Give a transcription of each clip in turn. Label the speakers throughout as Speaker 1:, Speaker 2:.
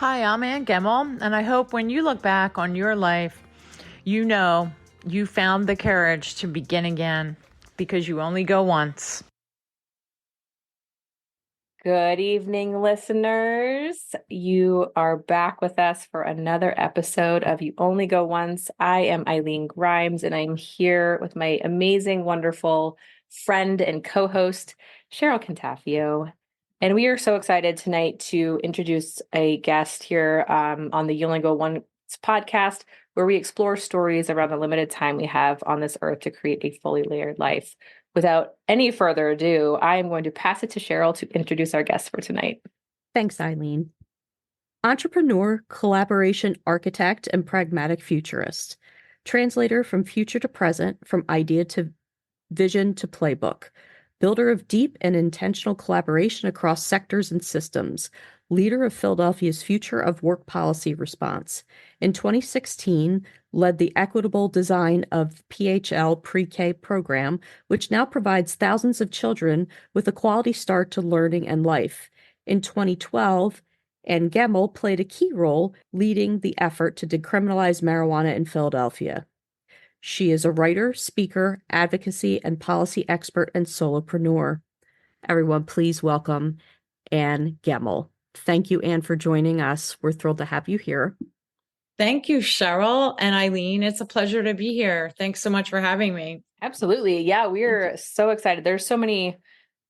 Speaker 1: Hi, I'm Anne Gemmell, and I hope when you look back on your life, you know you found the courage to begin again because you only go once.
Speaker 2: Good evening, listeners. You are back with us for another episode of You Only Go Once. I am Eileen Grimes, and I'm here with my amazing, wonderful friend and co-host, Cheryl Cantafio. And we are so excited tonight to introduce a guest here on the You Only Go Once podcast, where we explore stories around the limited time we have on this earth to create a fully layered life. Without any further ado, I am going to pass it to Cheryl to introduce our guest for tonight.
Speaker 3: Thanks, Eileen. Entrepreneur, collaboration architect, and pragmatic futurist. Translator from future to present, from idea to vision to playbook. Builder of deep and intentional collaboration across sectors and systems. Leader of Philadelphia's Future of Work Policy Response. In 2016, led the equitable design of PHL pre-K program, which now provides thousands of children with a quality start to learning and life. In 2012, Anne Gemmell played a key role leading the effort to decriminalize marijuana in Philadelphia. She is a writer, speaker, advocacy, and policy expert and solopreneur. Everyone, please welcome Anne Gemmell. Thank you, Anne, for joining us. We're thrilled to have you here.
Speaker 1: Thank you, Cheryl and Eileen. It's a pleasure to be here. Thanks so much for having me.
Speaker 2: Absolutely. Yeah, we're so excited. There's so many.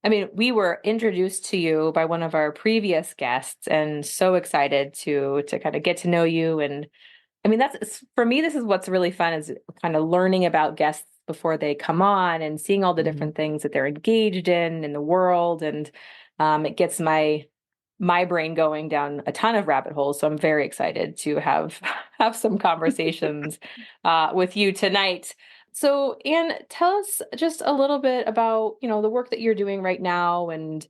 Speaker 2: We were introduced to you by one of our previous guests and so excited to kind of get to know you. And that's, for me, this is what's really fun, is kind of learning about guests before they come on and seeing all the different things that they're engaged in the world. And it gets my brain going down a ton of rabbit holes. So I'm very excited to have some conversations with you tonight. So, Anne, tell us just a little bit about, the work that you're doing right now, and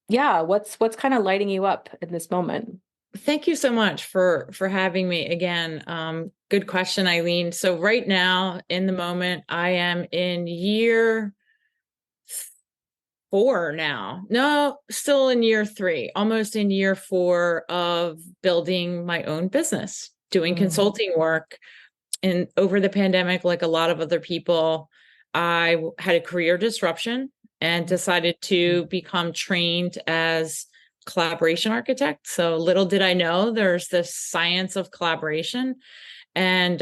Speaker 2: what's kind of lighting you up in this moment.
Speaker 1: Thank you so much for having me again. Good question, Eileen. So right now, in the moment, I am in year 4 now. No, still in year 3, almost in year 4 of building my own business, doing consulting work. And over the pandemic, like a lot of other people, I had a career disruption and decided to become trained as collaboration architect. So little did I know there's this science of collaboration, and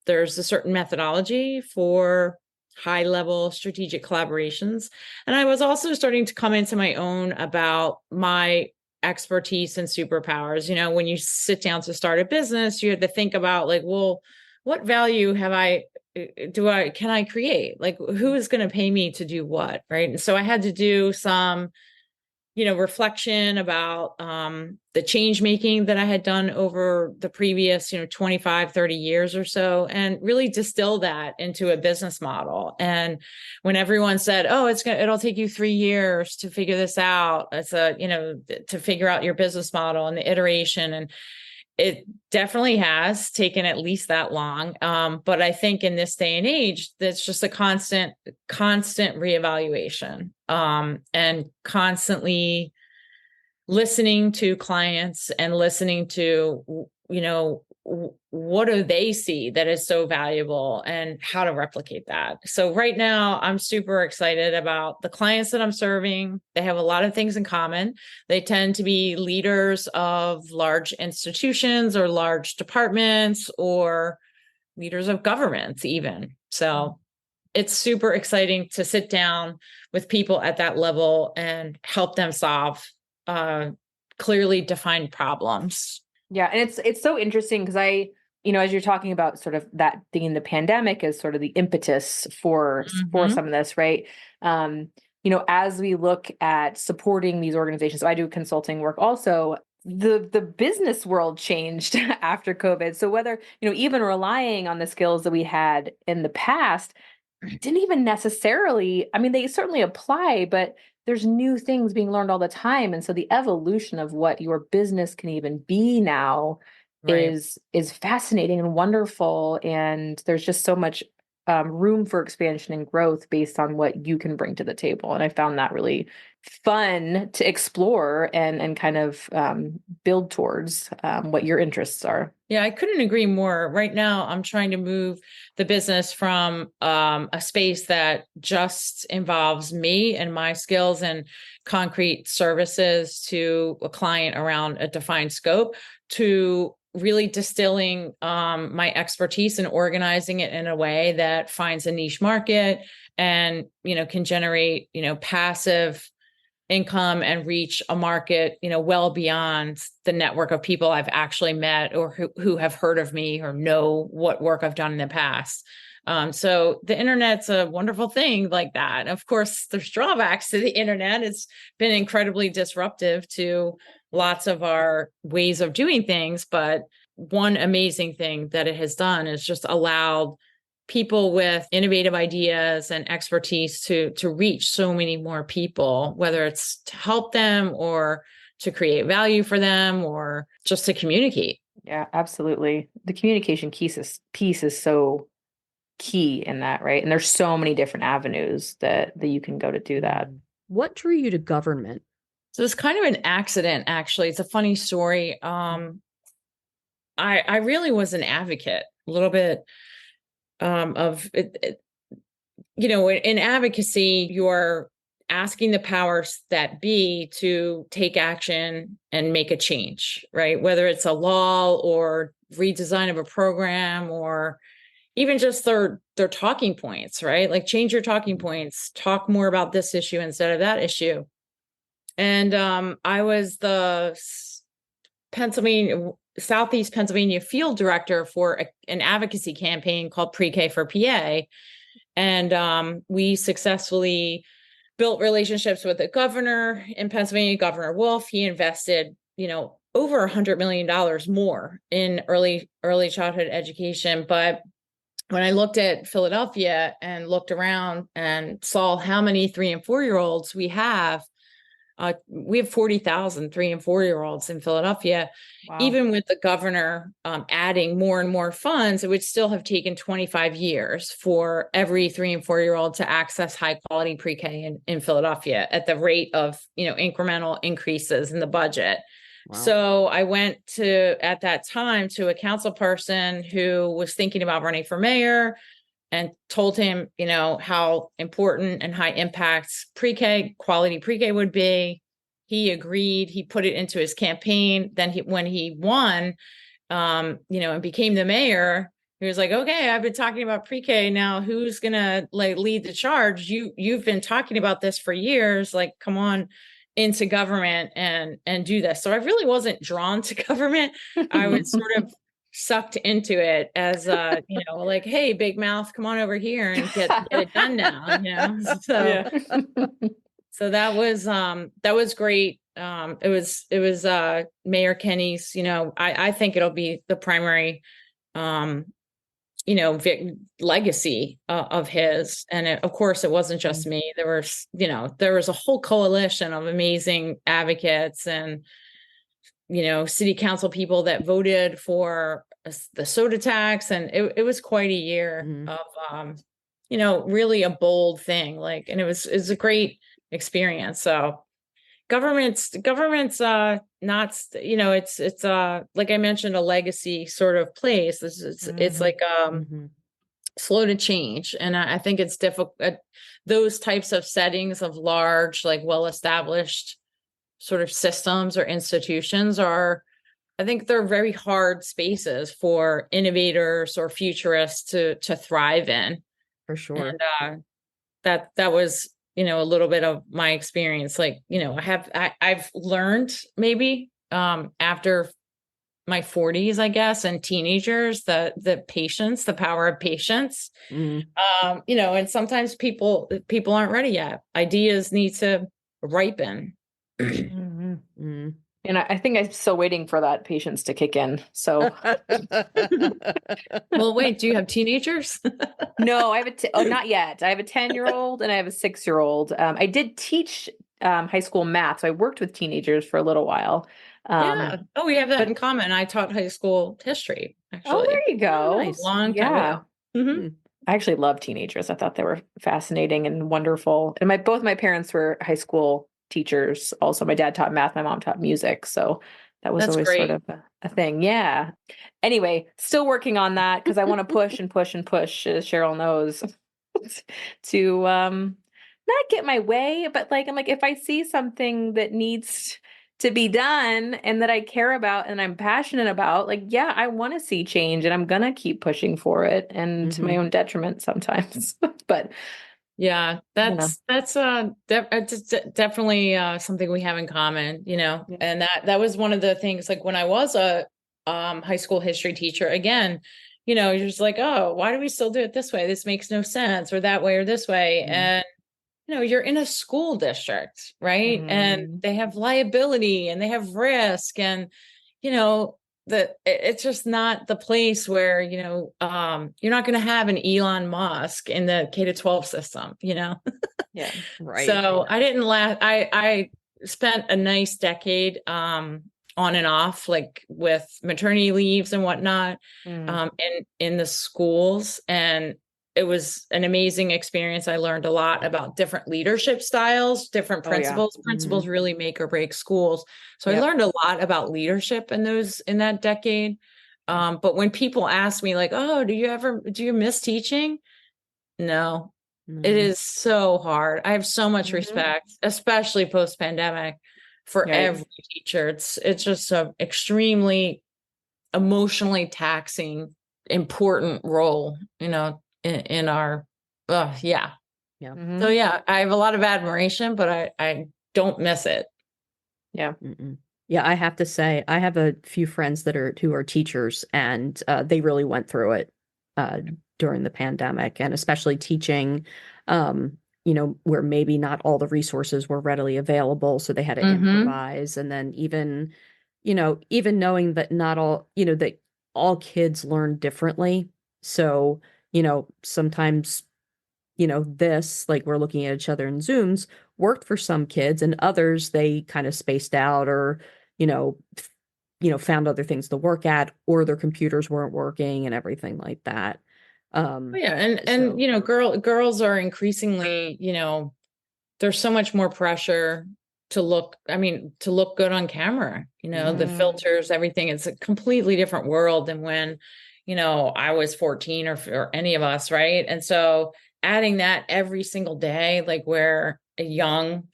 Speaker 1: there's a certain methodology for high-level strategic collaborations. And I was also starting to come into my own about my expertise and superpowers. When you sit down to start a business, you have to think about, like, well, what value can I create? Like, who is going to pay me to do what? Right. And so I had to do some, reflection about the change making that I had done over the previous, 25, 30 years or so, and really distill that into a business model. And when everyone said, oh, it'll take you 3 years to figure this out, to figure out your business model and the iteration, and it definitely has taken at least that long. But I think in this day and age, that's just a constant reevaluation, and constantly listening to clients and listening to, what do they see that is so valuable and how to replicate that. So right now, I'm super excited about the clients that I'm serving. They have a lot of things in common. They tend to be leaders of large institutions or large departments or leaders of governments even. So it's super exciting to sit down with people at that level and help them solve clearly defined problems.
Speaker 2: Yeah. And it's so interesting because as you're talking about sort of that thing in the pandemic as sort of the impetus for some of this, right? As we look at supporting these organizations, so I do consulting work also, the business world changed after COVID. So whether, even relying on the skills that we had in the past didn't even necessarily, they certainly apply, but there's new things being learned all the time. And so the evolution of what your business can even be now is fascinating and wonderful. And there's just so much room for expansion and growth based on what you can bring to the table. And I found that really fun to explore and kind of build towards, what your interests are.
Speaker 1: Yeah, I couldn't agree more. Right now, I'm trying to move the business from a space that just involves me and my skills and concrete services to a client around a defined scope, to really distilling my expertise and organizing it in a way that finds a niche market and, can generate, passive income and reach a market, well beyond the network of people I've actually met or who have heard of me or know what work I've done in the past. So the internet's a wonderful thing like that. Of course, there's drawbacks to the internet. It's been incredibly disruptive to lots of our ways of doing things. But one amazing thing that it has done is just allowed people with innovative ideas and expertise to reach so many more people, whether it's to help them or to create value for them or just to communicate.
Speaker 2: Yeah, absolutely. The communication piece is so key in that, right? And there's so many different avenues that you can go to do that.
Speaker 3: What drew you to government?
Speaker 1: So it's kind of an accident, actually. It's a funny story. I really was an advocate, a little bit of it, in advocacy, you're asking the powers that be to take action and make a change, right? Whether it's a law or redesign of a program or even just their talking points, right? Like change your talking points, talk more about this issue instead of that issue. And I was the Southeast Pennsylvania field director for an advocacy campaign called Pre-K for PA. And we successfully built relationships with the governor in Pennsylvania, Governor Wolf. He invested, over $100 million more in early childhood education. But when I looked at Philadelphia and looked around and saw how many 3 and 4-year-olds we have 40,000 3 and 4-year-olds in Philadelphia. Wow. Even with the governor adding more and more funds, it would still have taken 25 years for every 3 and 4-year-old to access high quality pre-K in Philadelphia at the rate of, incremental increases in the budget. Wow. So I went at that time to a council person who was thinking about running for mayor and told him, how important and high impact quality pre-K would be. He agreed. He put it into his campaign. Then when he won, and became the mayor, he was like, okay, I've been talking about pre-K. Now who's going to lead the charge? You've been talking about this for years. Come on into government and do this. So I really wasn't drawn to government. I was sort of sucked into it as hey, big mouth, come on over here and get it done now. So that was great. It was Mayor Kenny's, I think it'll be the primary legacy of his. And of course it wasn't just me. There was a whole coalition of amazing advocates and city council people that voted for the soda tax. And it was quite a year of, really a bold thing. And it was a great experience. So government's not, it's like I mentioned, a legacy sort of place. It's like, slow to change. And I think it's difficult. Those types of settings of large, well-established sort of systems or institutions I think they're very hard spaces for innovators or futurists to thrive in.
Speaker 3: For sure.
Speaker 1: And that was, a little bit of my experience. I've learned maybe after my 40s, I guess, and teenagers, the patience, the power of patience. And sometimes people aren't ready yet. Ideas need to ripen.
Speaker 2: And I think I'm still waiting for that patience to kick in. So,
Speaker 1: well, wait, do you have teenagers?
Speaker 2: No, I have not yet. I have a 10-year-old and I have a 6-year-old. I did teach high school math, so I worked with teenagers for a little while.
Speaker 1: Yeah. Oh, we have that in common. I taught high school history, actually.
Speaker 2: Oh, there you go.
Speaker 1: Oh, nice. Long time ago.
Speaker 2: Mm-hmm. I actually love teenagers. I thought they were fascinating and wonderful. And both my parents were high school teachers. Also, my dad taught math, my mom taught music. So That was
Speaker 1: That's
Speaker 2: always sort
Speaker 1: great.
Speaker 2: of a thing. Yeah. Anyway, still working on that because I want to push and push and push, as Cheryl knows, to not get my way, but like I'm like, if I see something that needs to be done and that I care about and I'm passionate about, like, yeah, I want to see change and I'm gonna keep pushing for it, and to my own detriment sometimes. But
Speaker 1: yeah,
Speaker 2: you know.
Speaker 1: that's definitely something we have in common, you know.
Speaker 2: Yeah.
Speaker 1: And that was one of the things, like when I was a high school history teacher, again, you know, you're just like, oh, why do we still do it this way? This makes no sense, or that way, or this way. And you know, you're in a school district, right? And they have liability and they have risk, and you know, it's just not the place where, you know, you're not going to have an Elon Musk in the K-12 system, you know.
Speaker 2: Yeah.
Speaker 3: Right.
Speaker 1: So I didn't I spent a nice decade on and off, like with maternity leaves and whatnot, in the schools, and it was an amazing experience. I learned a lot about different leadership styles, different principles. Principles really make or break schools. So I learned a lot about leadership in that decade. But when people ask me like, oh, do you miss teaching? No, it is so hard. I have so much respect, especially post-pandemic, for every teacher. It's just an extremely emotionally taxing, important role, you know, in our, yeah. So yeah, I have a lot of admiration, but I don't miss it.
Speaker 2: Yeah.
Speaker 3: Yeah, I have to say, I have a few friends who are teachers, and they really went through it during the pandemic, and especially teaching, you know, where maybe not all the resources were readily available, so they had to improvise. And then even, you know, even knowing that not all, you know, that all kids learn differently. So, you know, sometimes, you know, this, like we're looking at each other in Zooms, worked for some kids, and others they kind of spaced out, or, you know, found other things to work at, or their computers weren't working and everything like that.
Speaker 1: Yeah, and you know, girls are increasingly, you know, there's so much more pressure to look good on camera, you know, the filters, everything. It's a completely different world than when, you know, I was 14, or any of us, right? And so adding that every single day, like where a young,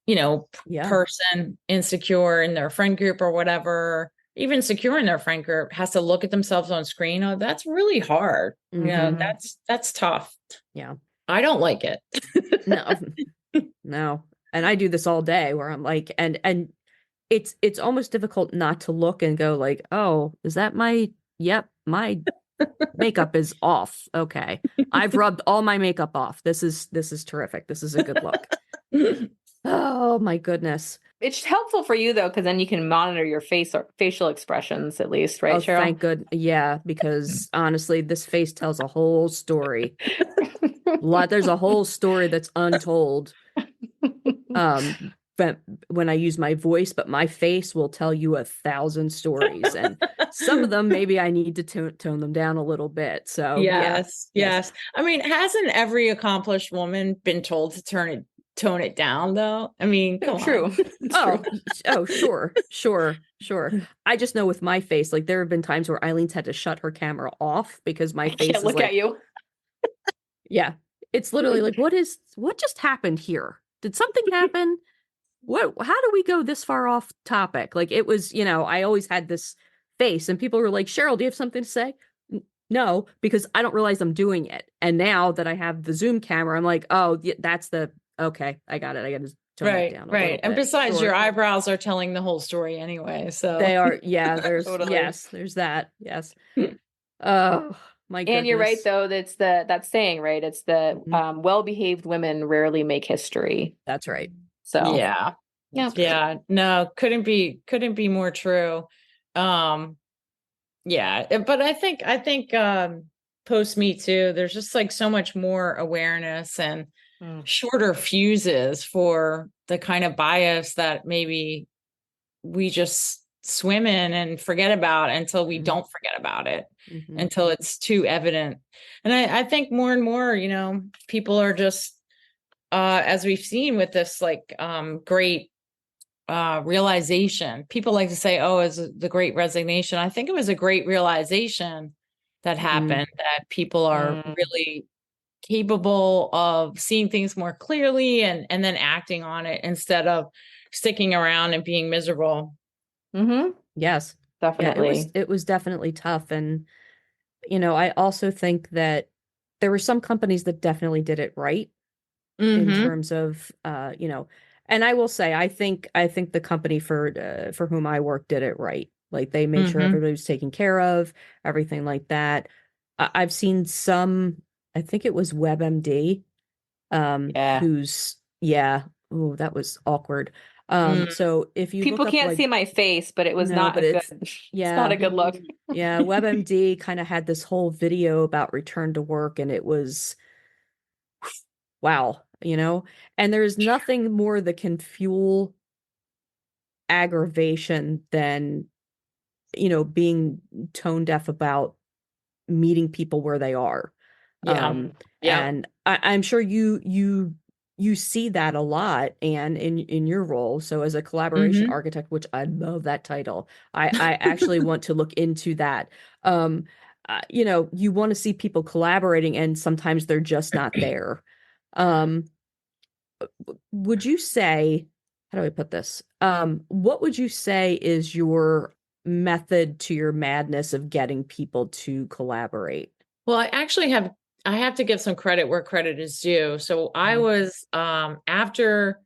Speaker 1: you know, person, insecure in their friend group or whatever, even secure in their friend group, has to look at themselves on screen. Oh, that's really hard. You know, that's tough.
Speaker 3: Yeah.
Speaker 1: I don't like it.
Speaker 3: No. No. And I do this all day, where I'm like, and it's almost difficult not to look and go like, oh, is that my makeup is off. Okay. I've rubbed all my makeup off. This is terrific. This is a good look. Oh my goodness.
Speaker 2: It's helpful for you though, because then you can monitor your facial expressions at least, right, Cheryl?
Speaker 3: Thank good. Yeah, because honestly, this face tells a whole story. There's a whole story that's untold. But when I use my voice, but my face will tell you 1,000 stories, and some of them maybe I need to tone them down a little bit. So
Speaker 1: yes. I mean, hasn't every accomplished woman been told to tone it down though? I mean, come
Speaker 2: true.
Speaker 1: on.
Speaker 3: Sure. I just know with my face, like there have been times where Eileen's had to shut her camera off because my face is
Speaker 2: look
Speaker 3: like,
Speaker 2: at you.
Speaker 3: Yeah, it's literally like, what just happened here? Did something happen? How do we go this far off topic? Like it was, you know, I always had this face, and people were like, Cheryl, do you have something to say? No, because I don't realize I'm doing it. And now that I have the Zoom camera, I'm like, oh, that's okay. I got it. I got to tone it down a little bit.
Speaker 1: And besides, your eyebrows are telling the whole story anyway. So
Speaker 3: they are. Yeah, there's
Speaker 2: totally.
Speaker 3: there's that. Yes. Oh my goodness.
Speaker 2: And you're right though. That's that saying, right? It's the well-behaved women rarely make history.
Speaker 3: That's right.
Speaker 2: So
Speaker 1: yeah. No, couldn't be more true. Yeah, but I think post Me Too, there's just like so much more awareness and shorter fuses for the kind of bias that maybe we just swim in and forget about until we don't forget about it, until it's too evident. And I think more and more, you know, people are just as we've seen with this like great realization. People like to say, oh, it's the great resignation. I think it was a great realization that happened, that people are really capable of seeing things more clearly and then acting on it instead of sticking around and being miserable.
Speaker 3: Yes,
Speaker 2: Definitely.
Speaker 3: Yeah, it was definitely tough. And, I also think that there were some companies that definitely did it right in terms of, and I will say, I think the company for whom I work did it right. Like they made sure everybody was taken care of, everything like that. I've seen some, I think it was WebMD,
Speaker 2: Yeah.
Speaker 3: who's, yeah, oh, that was awkward. So if you look
Speaker 2: People
Speaker 3: up
Speaker 2: can't
Speaker 3: like,
Speaker 2: see my face, but it was
Speaker 3: no,
Speaker 2: not
Speaker 3: but
Speaker 2: a good,
Speaker 3: it's,
Speaker 2: it's not a
Speaker 3: yeah,
Speaker 2: good look.
Speaker 3: yeah, WebMD kind of had this whole video about return to work, and it was, wow, and there's nothing more that can fuel aggravation than, being tone deaf about meeting people where they are.
Speaker 1: Yeah. Yeah.
Speaker 3: And I'm sure you see that a lot, and in your role. So as a collaboration architect, which I love that title, I actually want to look into that. You want to see people collaborating, and sometimes they're just not there. Um, would you say, how do I put this? What would you say is your method to your madness of getting people to collaborate?
Speaker 1: Well, I have to give some credit where credit is due. So I was, after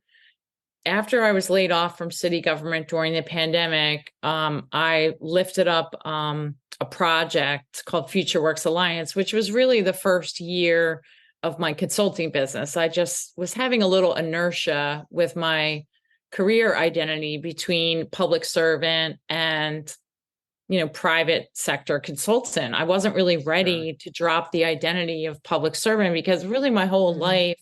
Speaker 1: I was laid off from city government during the pandemic, I lifted up a project called Future Works Alliance, which was really the first year of my consulting business. I just was having a little inertia with my career identity between public servant and private sector consultant. I wasn't really ready to drop the identity of public servant because really my whole life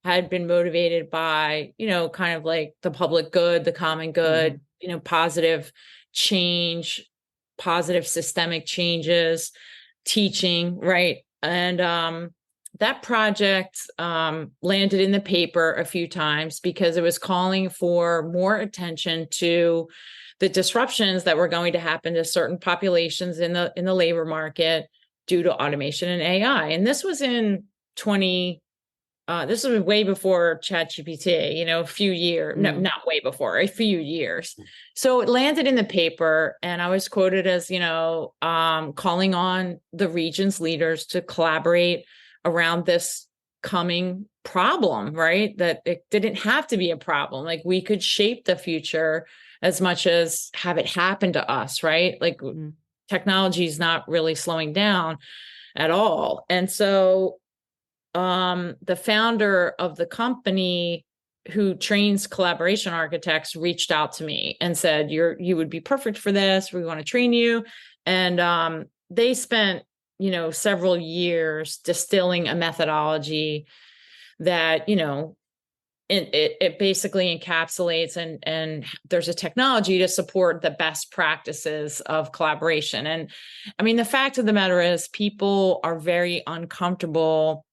Speaker 1: had been motivated by, kind of like the public good, the common good, positive change, positive systemic changes, teaching, right? And that project landed in the paper a few times because it was calling for more attention to the disruptions that were going to happen to certain populations in the labor market due to automation and AI. And this was in this was way before ChatGPT, a few years, no, not way before, a few years. So it landed in the paper, and I was quoted as, calling on the region's leaders to collaborate around this coming problem, right? That it didn't have to be a problem. Like we could shape the future as much as have it happen to us, right? Like technology is not really slowing down at all. And so the founder of the company who trains collaboration architects reached out to me and said, you would be perfect for this. We want to train you. And they spent, several years distilling a methodology that, it basically encapsulates and there's a technology to support the best practices of collaboration. And I mean, the fact of the matter is people are very uncomfortable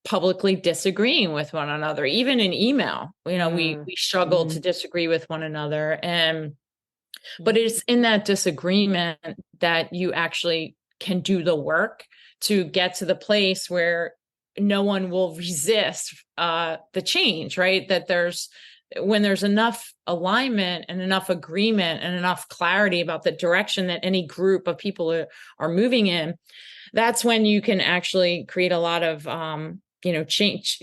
Speaker 1: publicly disagreeing with one another, even in email. We struggle to disagree with one another. But it's in that disagreement that you actually can do the work to get to the place where no one will resist the change, right? That when there's enough alignment and enough agreement and enough clarity about the direction that any group of people are moving in, that's when you can actually create a lot of change.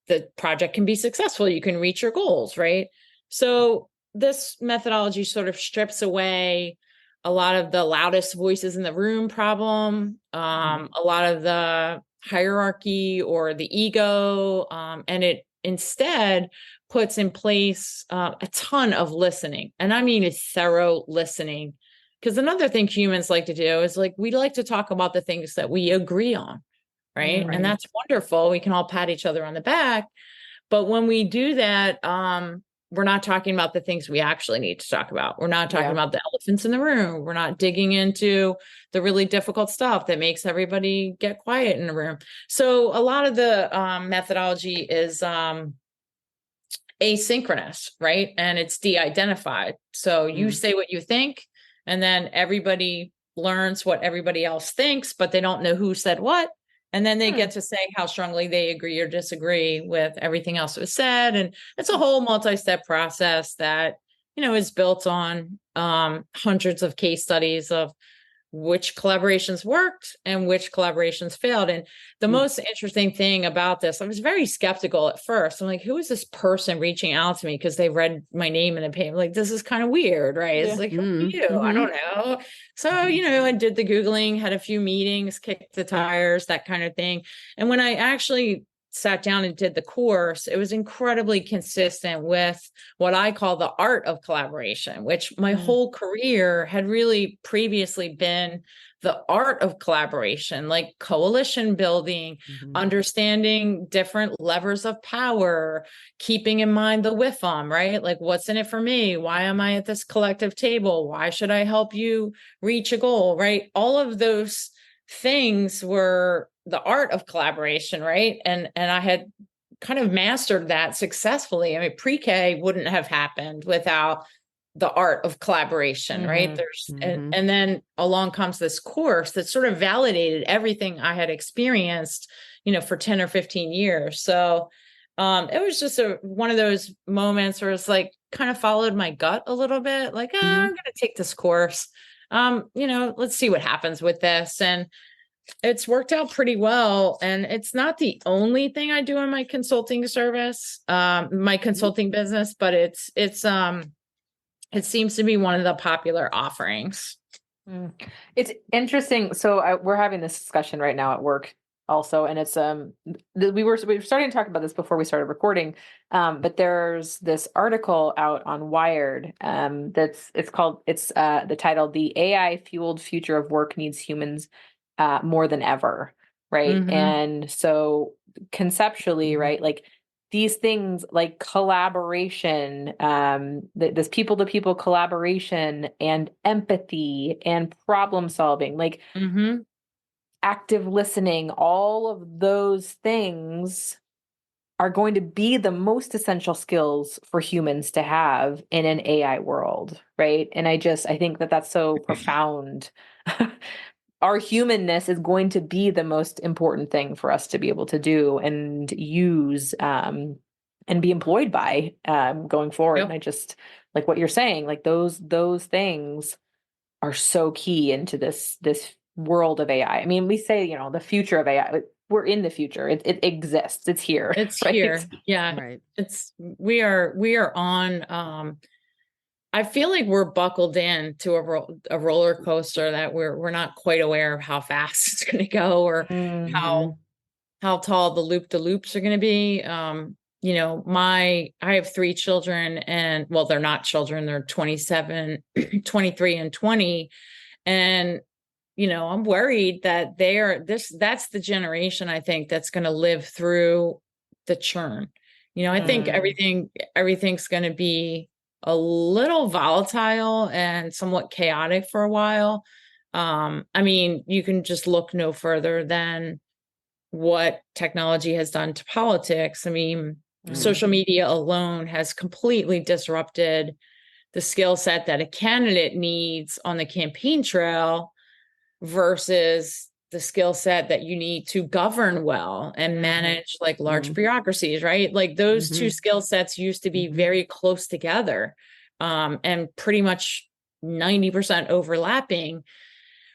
Speaker 1: The project can be successful. You can reach your goals, right? So this methodology sort of strips away a lot of the loudest voices in the room problem, a lot of the hierarchy or the ego, and it instead puts in place a ton of listening. And I mean a thorough listening. Because another thing humans like to do is we like to talk about the things that we agree on, right? And that's wonderful. We can all pat each other on the back. But when we do that, we're not talking about the things we actually need to talk about. We're not talking about the elephants in the room. We're not digging into the really difficult stuff that makes everybody get quiet in the room. So a lot of the methodology is asynchronous, right? And it's de-identified. So you say what you think, and then everybody learns what everybody else thinks, but they don't know who said what. And then they get to say how strongly they agree or disagree with everything else that was said. And it's a whole multi-step process that, is built on hundreds of case studies of which collaborations worked and which collaborations failed. And the most interesting thing about this, I was very skeptical at first. I'm like, who is this person reaching out to me because they read my name in a paper? Like, this is kind of weird, right? It's like, who are you? I don't know. So, I did the Googling, had a few meetings, kicked the tires, that kind of thing. And when I actually sat down and did the course, it was incredibly consistent with what I call the art of collaboration, which my whole career had really previously been the art of collaboration, like coalition building, understanding different levers of power, keeping in mind the WIFM, right? Like, what's in it for me? Why am I at this collective table? Why should I help you reach a goal, right? All of those things were the art of collaboration, right? And I had kind of mastered that successfully. I mean, pre-K wouldn't have happened without the art of collaboration, right? And then along comes this course that sort of validated everything I had experienced, for 10 or 15 years. So it was just one of those moments where it's like kind of followed my gut a little bit, like, I'm going to take this course. Let's see what happens with this. And it's worked out pretty well. And it's not the only thing I do in my consulting service, my consulting business, but it seems to be one of the popular offerings.
Speaker 2: It's interesting. So we're having this discussion right now at work also. And it's, we were starting to talk about this before we started recording. But there's this article out on Wired, the title, "The AI Fueled Future of Work Needs Humans More Than Ever." Right. And so conceptually, right, like these things like collaboration, this people to people collaboration and empathy and problem solving, like active listening, all of those things are going to be the most essential skills for humans to have in an AI world. Right. And I think that that's so profound. Our humanness is going to be the most important thing for us to be able to do and use and be employed by going forward. And I just like what you're saying, like those things are so key into this world of AI. I mean, we say, the future of AI, we're in the future. It exists. It's here.
Speaker 1: It's
Speaker 2: right?
Speaker 1: here. Yeah.
Speaker 3: Right.
Speaker 1: We are on, I feel like we're buckled in to a roller coaster that we're not quite aware of how fast it's going to go or how tall the loops are going to be. I have 3 children, and well, they're not children. They're 27, 23 and 20. And, I'm worried that that's the generation, I think, that's going to live through the churn. I think everything's going to be a little volatile and somewhat chaotic for a while. I mean, you can just look no further than what technology has done to politics. I mean, social media alone has completely disrupted the skill set that a candidate needs on the campaign trail versus the skill set that you need to govern well and manage like large bureaucracies, right? Like those two skill sets used to be very close together, and pretty much 90% overlapping.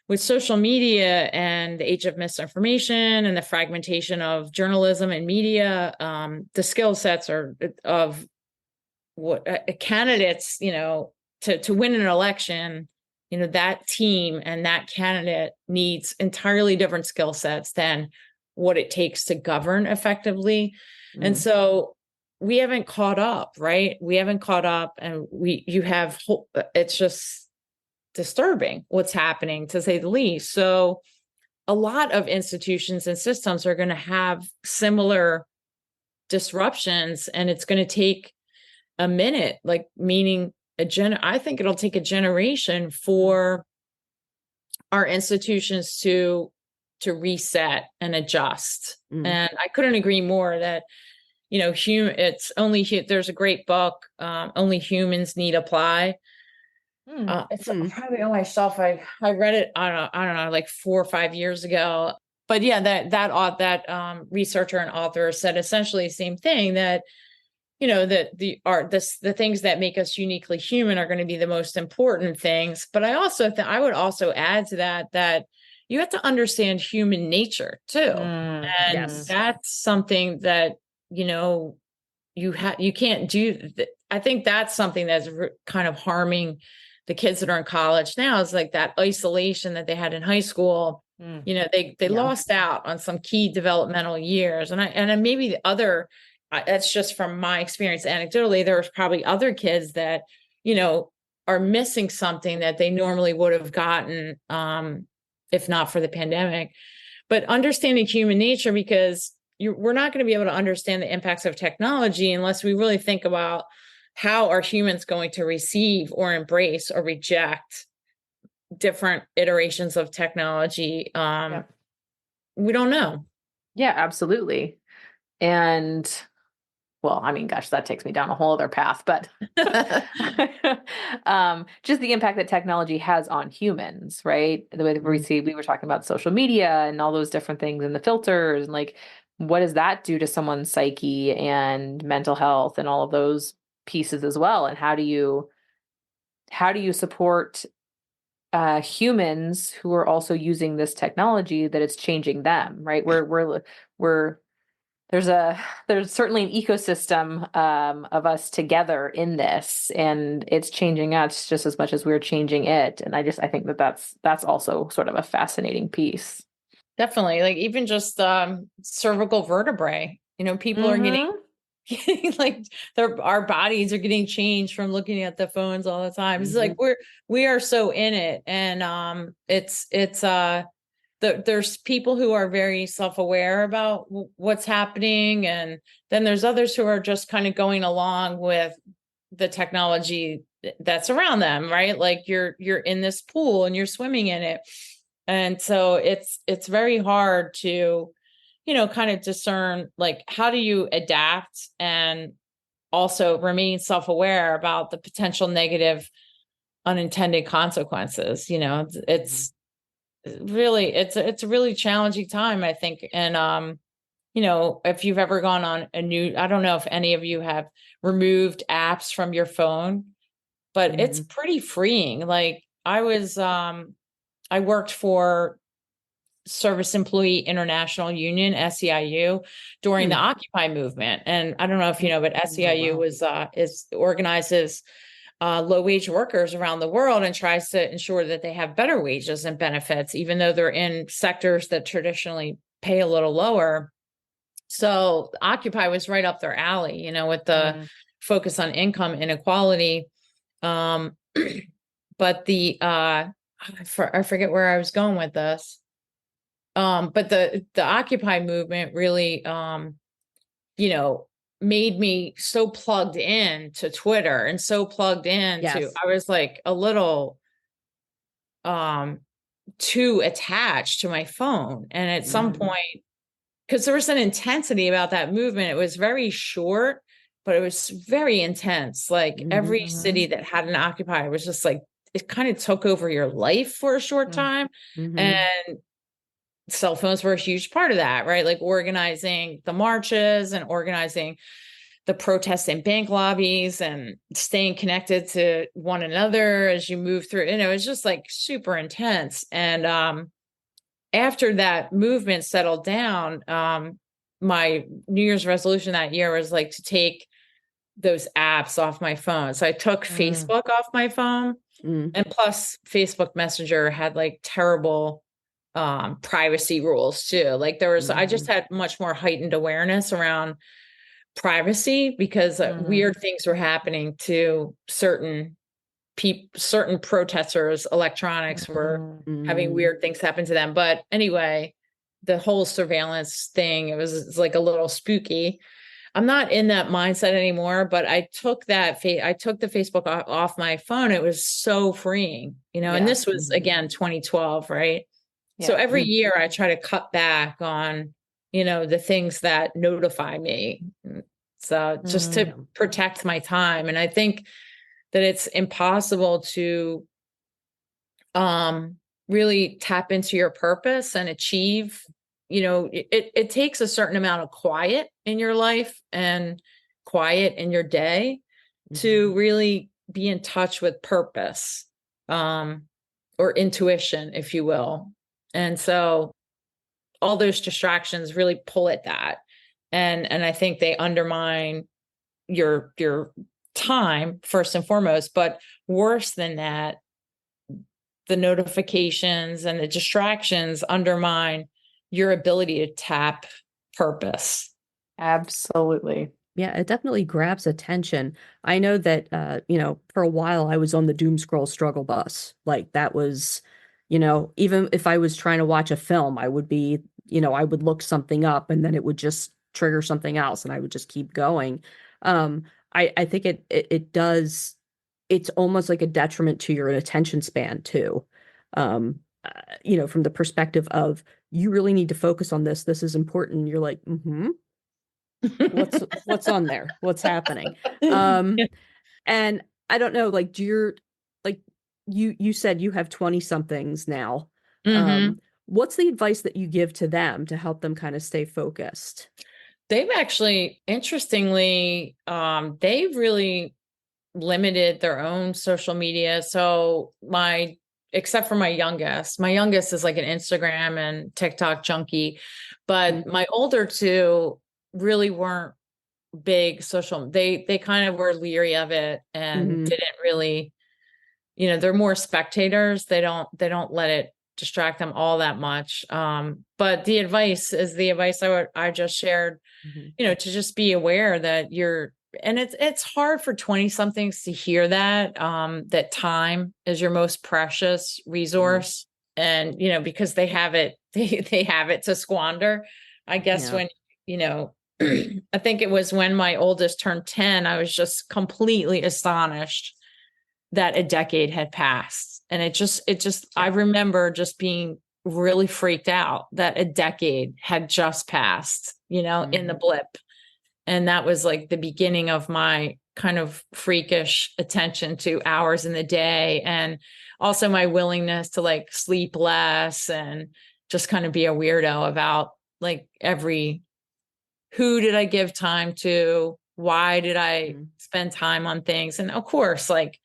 Speaker 1: With social media and the age of misinformation and the fragmentation of journalism and media, the skill sets of what candidates, to win an election, that team and that candidate needs entirely different skill sets than what it takes to govern effectively. And so we haven't caught up, right? We haven't caught up, and it's just disturbing what's happening, to say the least. So a lot of institutions and systems are going to have similar disruptions, and it's going to take a minute, like meaning I think it'll take a generation for our institutions to reset and adjust. And I couldn't agree more that, it's only, there's a great book, Only Humans Need Apply. It's probably on my shelf. I read it, I don't know, like 4 or 5 years ago. But yeah, that researcher and author said essentially the same thing, that that the things that make us uniquely human are going to be the most important things. But I also I would also add to that you have to understand human nature too. And
Speaker 3: Yes.
Speaker 1: that's something that, you can't do. I think that's something that's kind of harming the kids that are in college now, is like that isolation that they had in high school. They lost out on some key developmental years. And maybe the other, that's just from my experience anecdotally, there's probably other kids that, are missing something that they normally would have gotten, if not for the pandemic. But understanding human nature, because we're not going to be able to understand the impacts of technology unless we really think about how are humans going to receive or embrace or reject different iterations of technology. We don't know.
Speaker 2: Yeah, absolutely. And well, I mean, gosh, that takes me down a whole other path, but just the impact that technology has on humans, right? The way that we were talking about social media and all those different things and the filters, and like, what does that do to someone's psyche and mental health and all of those pieces as well? And how do you support humans who are also using this technology, that it's changing them, right? There's certainly an ecosystem of us together in this, and it's changing us just as much as we're changing it. And I think that's also sort of a fascinating piece.
Speaker 1: Definitely. Like even just cervical vertebrae, people are getting like our bodies are getting changed from looking at the phones all the time. It's like we are so in it. And there's people who are very self-aware about what's happening, and then there's others who are just kind of going along with the technology that's around them, right? Like you're in this pool and you're swimming in it, and so it's very hard to kind of discern, like, how do you adapt and also remain self-aware about the potential negative unintended consequences. It's really, it's a really challenging time, I think. And if you've ever gone on I don't know if any of you have removed apps from your phone, but it's pretty freeing. Like I worked for Service Employee International Union, SEIU, during the Occupy movement. And I don't know if you know, but SEIU organizes low wage workers around the world and tries to ensure that they have better wages and benefits, even though they're in sectors that traditionally pay a little lower. So Occupy was right up their alley, with the focus on income inequality. But I forget where I was going with this. But the Occupy movement really, made me so plugged in to Twitter and so plugged in to, I was like a little, too attached to my phone. And at some point, because there was an intensity about that movement, it was very short, but it was very intense. Like every city that had an Occupy was just like, it kind of took over your life for a short time. And cell phones were a huge part of that, right? Like organizing the marches and organizing the protests in bank lobbies and staying connected to one another as you move through. It was just like super intense. And after that movement settled down, my New Year's resolution that year was like to take those apps off my phone. So I took Facebook off my phone, and plus Facebook Messenger had like terrible privacy rules too. Like I just had much more heightened awareness around privacy because weird things were happening to certain protesters. Electronics were having weird things happen to them. But anyway, the whole surveillance thing, it's like a little spooky. I'm not in that mindset anymore, but I took the Facebook off my phone. It was so freeing, and this was again, 2012, right? Yeah. So every year I try to cut back on, the things that notify me. So just to protect my time. And I think that it's impossible to really tap into your purpose and achieve, it takes a certain amount of quiet in your life and quiet in your day to really be in touch with purpose, or intuition, if you will. And so all those distractions really pull at that. And I think they undermine your time first and foremost, but worse than that, the notifications and the distractions undermine your ability to tap purpose.
Speaker 2: Absolutely.
Speaker 3: Yeah, it definitely grabs attention. I know that, for a while I was on the doom scroll struggle bus. Like that was, even if I was trying to watch a film, I would be, I would look something up and then it would just trigger something else and I would just keep going. I think it does, it's almost like a detriment to your attention span too. From the perspective of you really need to focus on this. This is important. You're like, what's on there? What's happening? And I don't know, like, you said you have 20 somethings now. What's the advice that you give to them to help them kind of stay focused?
Speaker 1: They've actually, interestingly, they've really limited their own social media. So except for my youngest is like an Instagram and TikTok junkie, but my older two really weren't big social. They kind of were leery of it and didn't really, they're more spectators. They don't let it distract them all that much. But the advice is the advice I just shared, to just be aware that and it's hard for 20 somethings to hear that, that time is your most precious resource. And, because they have it, they have it to squander. I guess when, I think it was when my oldest turned 10, I was just completely astonished that a decade had passed. And I remember just being really freaked out that a decade had just passed, in the blip. And that was like the beginning of my kind of freakish attention to hours in the day. And also my willingness to like sleep less and just kind of be a weirdo about like who did I give time to? Why did I spend time on things? And of course, like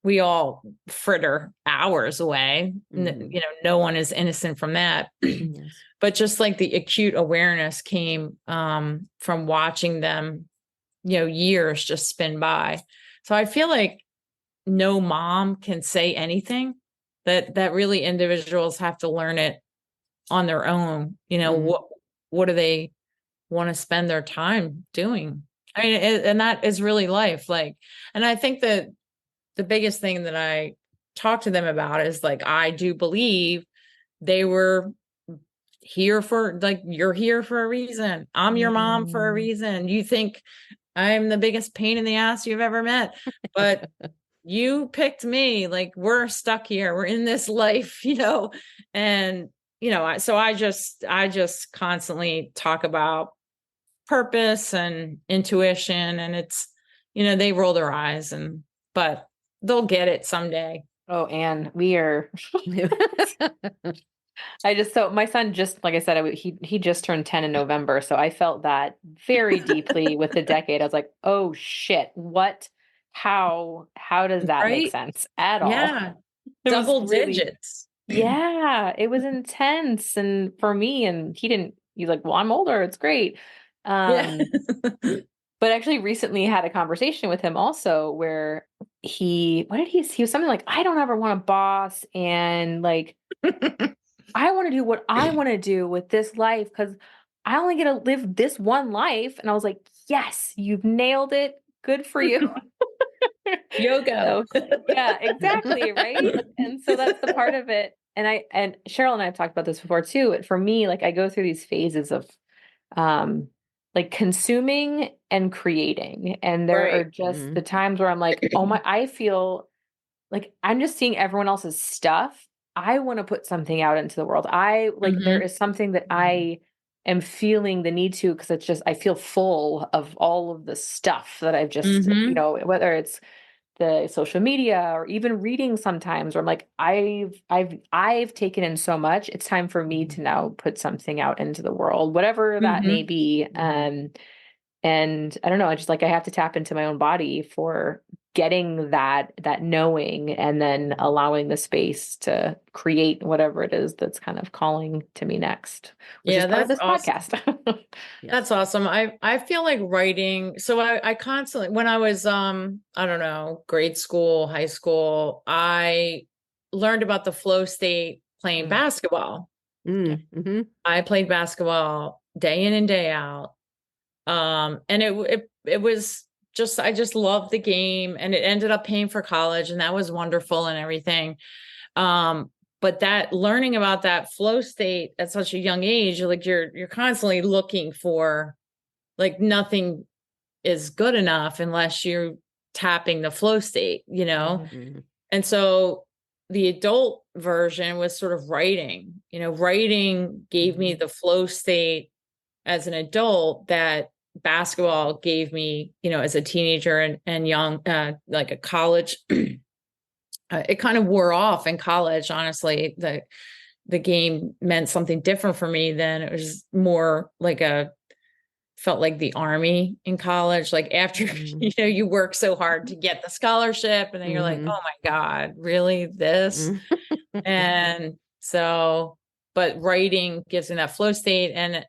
Speaker 1: we all fritter hours away. No one is innocent from that. But just like the acute awareness came from watching them, years just spin by. So I feel like no mom can say anything, that really individuals have to learn it on their own. What do they want to spend their time doing? I mean, and that is really life. Like, and I think that the biggest thing that I talk to them about is like, I do believe they were here for, like, you're here for a reason. I'm your mom for a reason. You think I'm the biggest pain in the ass you've ever met, but you picked me. Like, we're stuck here. We're in this life, and, so I just constantly talk about purpose and intuition, and it's, they roll their eyes but they'll get it someday.
Speaker 2: Oh, Anne, we are. So my son just, like I said, he just turned 10 in November. So I felt that very deeply with the decade. I was like, oh shit, how does that make sense at all?
Speaker 1: Yeah. Double digits.
Speaker 2: Yeah, it was intense. And for me, and he's like, well, I'm older. It's great. But actually recently had a conversation with him also where he was something like, I don't ever want a boss. And like, I want to do what I want to do with this life because I only get to live this one life. And I was like, yes, you've nailed it. Good for you.
Speaker 1: Yoga.
Speaker 2: Yeah, exactly. Right. And so that's the part of it. And Cheryl and I have talked about this before too. For me, like I go through these phases of, like consuming and creating. And there are just the times where I'm like, I feel like I'm just seeing everyone else's stuff. I want to put something out into the world. There is something that I am feeling the need to, because it's just, I feel full of all of the stuff that I've just, whether it's the social media or even reading sometimes, where I'm like, I've taken in so much. It's time for me to now put something out into the world, whatever that may be. And I don't know, I just like, I have to tap into my own body for getting that knowing, and then allowing the space to create whatever it is that's kind of calling to me next, which is part of this podcast.
Speaker 1: That's awesome. I feel like writing. So I constantly, when I was, I don't know, grade school, high school, I learned about the flow state playing basketball. I played basketball day in and day out. And it was just, I just loved the game, and it ended up paying for college, and that was wonderful and everything. But that learning about that flow state at such a young age, like you're constantly looking for, like, nothing is good enough unless you're tapping the flow state, And so the adult version was sort of writing, writing gave me the flow state as an adult that basketball gave me, as a teenager and young, like a college. It kind of wore off in college. Honestly, the game meant something different for me then. It was more like felt like the army in college. Like after, you work so hard to get the scholarship, and then you're like, oh my God, really this? And so, but writing gives me that flow state, and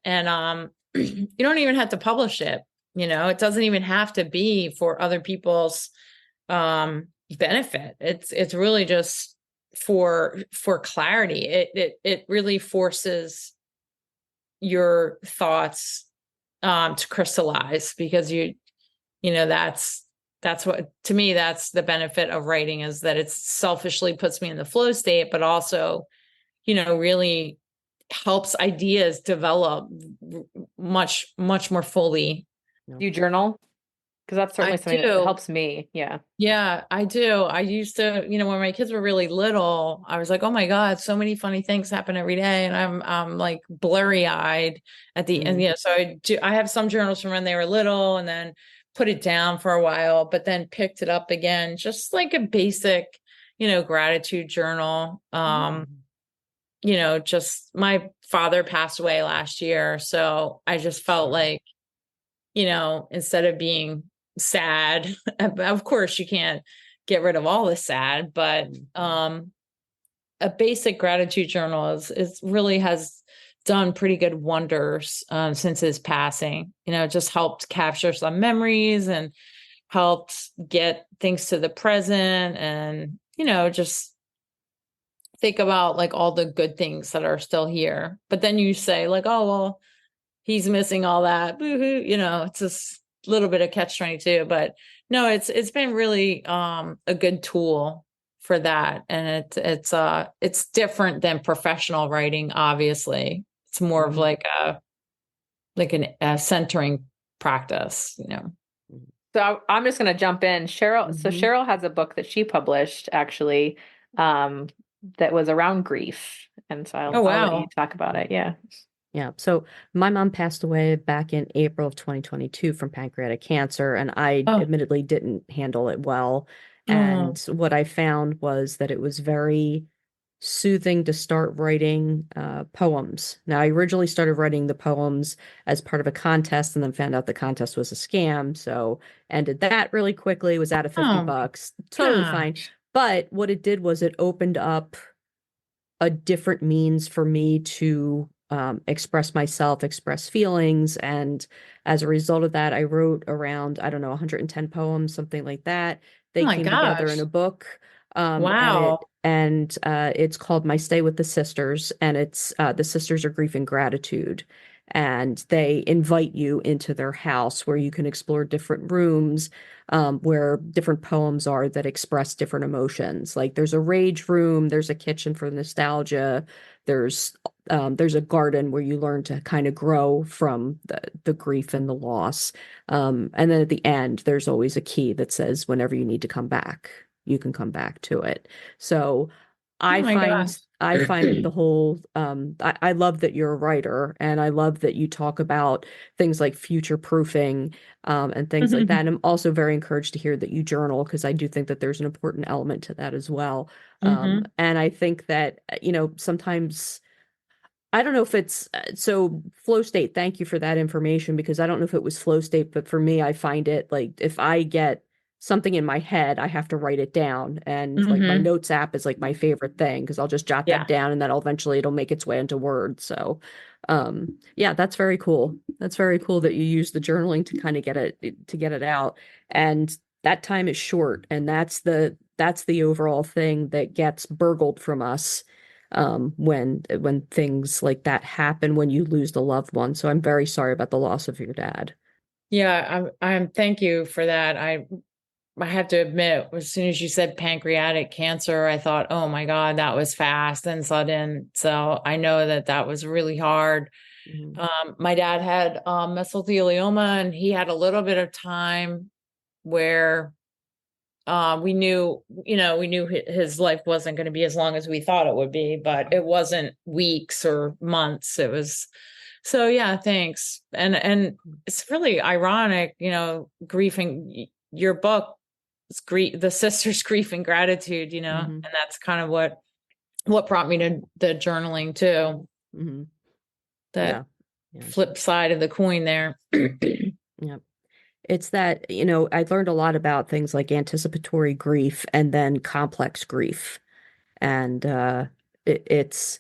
Speaker 1: you don't even have to publish it. It doesn't even have to be for other people's benefit. It's really just for clarity. It really forces your thoughts to crystallize, because that's what, to me, that's the benefit of writing, is that it selfishly puts me in the flow state, but also, really helps ideas develop much, much more fully.
Speaker 2: Do you journal? Because that's certainly something that helps me.
Speaker 1: Yeah, I do. I used to, when my kids were really little, I was like, oh my God, so many funny things happen every day. And I'm like blurry eyed at the end. So I have some journals from when they were little, and then put it down for a while, but then picked it up again, just like a basic, gratitude journal. Just my father passed away last year. So I just felt like, instead of being sad, of course you can't get rid of all the sad, but a basic gratitude journal is really has done pretty good wonders since his passing. It just helped capture some memories and helped get things to the present, and just think about like all the good things that are still here. But then you say like, oh well, he's missing all that. Boo-hoo. It's just a little bit of catch-22, but no, it's been really a good tool for that. And it's different than professional writing. Obviously, it's more of like a centering practice,
Speaker 2: So I'm just going to jump in. Cheryl. So Cheryl has a book that she published actually, that was around grief. And so I'll let you talk about it. Yeah.
Speaker 3: Yeah. So my mom passed away back in April of 2022 from pancreatic cancer, and I admittedly didn't handle it well. And what I found was that it was very soothing to start writing poems. Now, I originally started writing the poems as part of a contest, and then found out the contest was a scam. So ended that really quickly, was out of $50. Totally fine. But what it did was it opened up a different means for me to express myself, express feelings. And as a result of that, I wrote around, I don't know, 110 poems, something like that. They came together in a book.
Speaker 1: Wow.
Speaker 3: And it's called My Stay with the Sisters. And it's the Sisters are Grief and Gratitude. And they invite you into their house where you can explore different rooms where different poems are that express different emotions. Like there's a rage room, there's a kitchen for nostalgia, there's a garden where you learn to kind of grow from the grief and the loss. And then at the end, there's always a key that says whenever you need to come back, you can come back to it. So
Speaker 1: Oh my gosh.
Speaker 3: I find the whole I love that you're a writer, and I love that you talk about things like future proofing and things like that. And I'm also very encouraged to hear that you journal, because I do think that there's an important element to that as well. And I think that, sometimes I don't know if it's so flow state. Thank you for that information, because I don't know if it was flow state, but for me, I find it like if I get something in my head, I have to write it down. And like my notes app is like my favorite thing, because I'll just jot that
Speaker 1: Yeah.
Speaker 3: down, and then eventually it'll make its way into Word. So, yeah, that's very cool. That's very cool that you use the journaling to kind of get it out. And that time is short, and that's the overall thing that gets burgled from us when things like that happen, when you lose the loved one. So I'm very sorry about the loss of your dad.
Speaker 1: Yeah, I'm thank you for that. I have to admit, as soon as you said pancreatic cancer, I thought, oh my God, that was fast and sudden. So I know that was really hard. My dad had mesothelioma, and he had a little bit of time where we knew his life wasn't going to be as long as we thought it would be, but it wasn't weeks or months. It was, so yeah, thanks. And it's really ironic, grieving your book, it's grief, the sisters grief and gratitude, and that's kind of what brought me to the journaling too. That flip side of the coin there.
Speaker 3: Yeah. It's that, I learned a lot about things like anticipatory grief and then complex grief. And it's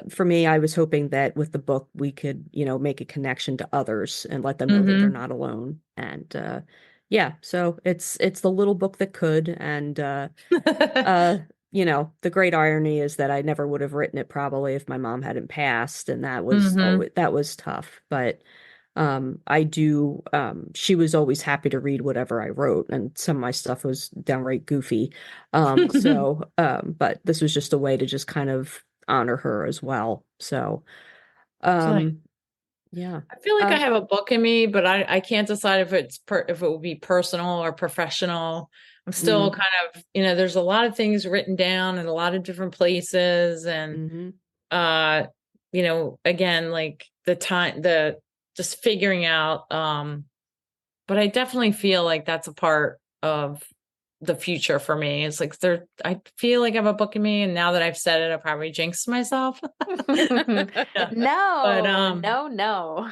Speaker 3: for me, I was hoping that with the book we could, make a connection to others and let them know that they're not alone. And yeah, so it's the little book that could. And the great irony is that I never would have written it probably if my mom hadn't passed, and that was that was tough. But I do, she was always happy to read whatever I wrote, and some of my stuff was downright goofy. But this was just a way to just kind of honor her as well. So, yeah.
Speaker 1: I feel like I have a book in me, but I can't decide if if it would be personal or professional. I'm still kind of, there's a lot of things written down in a lot of different places. And, again, like just figuring out, but I definitely feel like that's a part of the future for me. It's like I feel like I have a book in me, and now that I've said it, I probably jinxed myself.
Speaker 2: Yeah. No.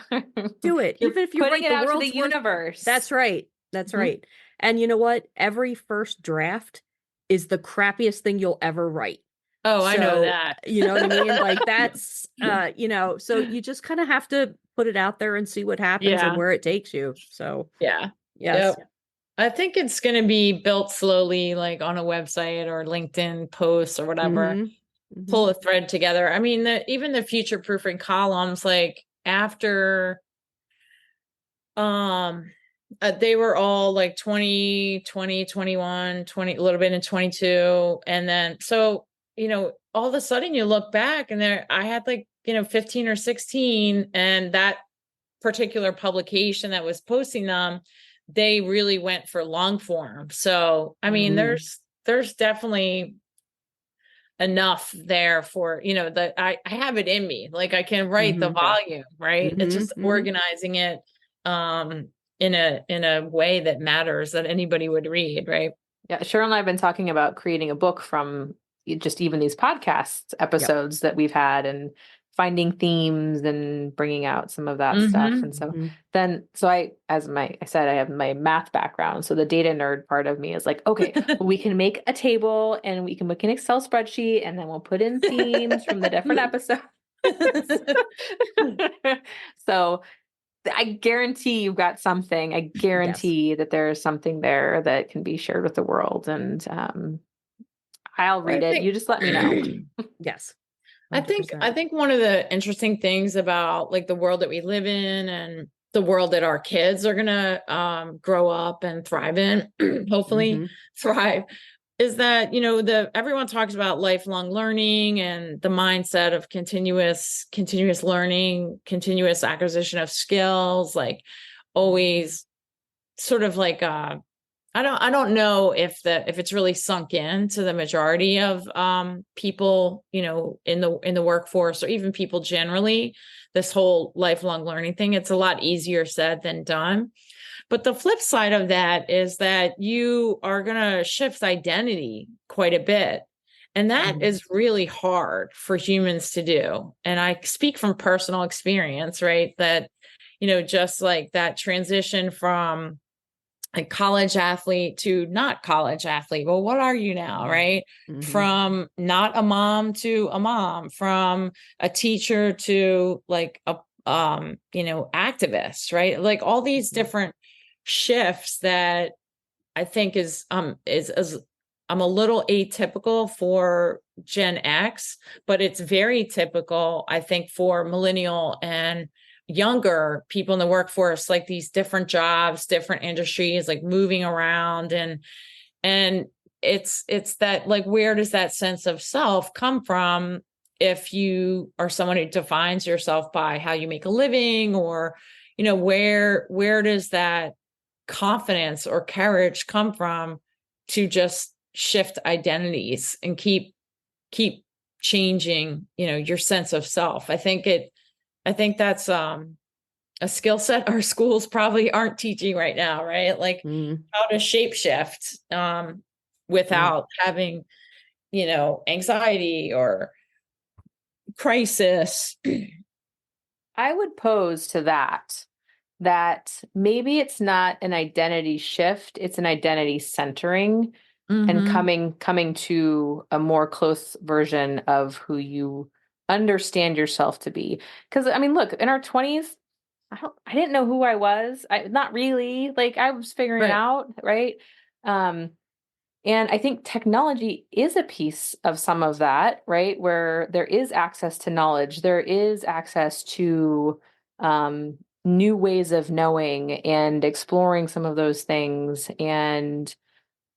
Speaker 3: Do it. Even if you
Speaker 2: putting
Speaker 3: write
Speaker 2: it
Speaker 3: the
Speaker 2: out to
Speaker 3: world's
Speaker 2: the universe.
Speaker 3: That's right. That's right. And you know what? Every first draft is the crappiest thing you'll ever write.
Speaker 1: Oh, I know that.
Speaker 3: You know what I mean? Like that's, so you just kind of have to put it out there and see what happens and where it takes you. So,
Speaker 1: yeah.
Speaker 3: Yes.
Speaker 1: Yep. I think it's going to be built slowly, like on a website or LinkedIn posts or whatever. Pull a thread together. I mean, even the future proofing columns, like after, they were all like 20, 21, 20, a little bit in 22. And then, so, all of a sudden you look back and I had like, 15 or 16, and that particular publication that was posting them, they really went for long form. So, I mean, there's definitely enough there for, that I have it in me. Like I can write the volume, right? It's just organizing it in a way that matters, that anybody would read, right?
Speaker 2: Yeah, Cheryl and I have been talking about creating a book from just even these podcast episodes that we've had, and finding themes and bringing out some of that stuff. And so I said, I have my math background. So the data nerd part of me is like, okay, well, we can make a table and we can make an Excel spreadsheet, and then we'll put in themes from the different episodes. So I guarantee you've got something. I guarantee that there's something there that can be shared with the world. And I'll read it. You just let me know.
Speaker 3: Yes.
Speaker 1: 100%. I think one of the interesting things about like the world that we live in, and the world that our kids are going to grow up and thrive in, hopefully thrive, is that, everyone talks about lifelong learning and the mindset of continuous learning, continuous acquisition of skills, like always sort of like, I I don't know if it's really sunk in to the majority of people, you know, in the workforce, or even people generally, this whole lifelong learning thing. It's a lot easier said than done. But the flip side of that is that you are going to shift identity quite a bit. And that is really hard for humans to do. And I speak from personal experience, right? That, you know, just like that transition from a college athlete to not college athlete. Well, what are you now, right? From not a mom to a mom, from a teacher to like a you know, activist, right? Like all these different shifts that I think is I'm a little atypical for Gen X, but it's very typical, I think, for millennial and younger people in the workforce, like these different jobs, different industries, like moving around. And it's that, like, where does that sense of self come from if you are someone who defines yourself by how you make a living, or, you know, where does that confidence or courage come from to just shift identities and keep changing, you know, your sense of self? I think that's a skill set our schools probably aren't teaching right now, right? Like how to shape shift without having, you know, anxiety or crisis.
Speaker 2: I would pose to that maybe it's not an identity shift, it's an identity centering and coming to a more close version of who you understand yourself to be. Because I mean, look, in our 20s, I didn't know who I was. Not really. Like I was figuring it out, right? And I think technology is a piece of some of that, right? Where there is access to knowledge, there is access to new ways of knowing and exploring some of those things. And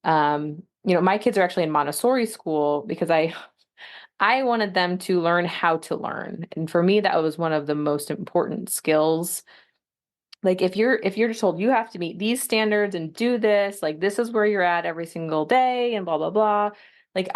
Speaker 2: you know, my kids are actually in Montessori school because I wanted them to learn how to learn. And for me, that was one of the most important skills. Like if you're just told you have to meet these standards and do this, like this is where you're at every single day and blah, blah, blah. Like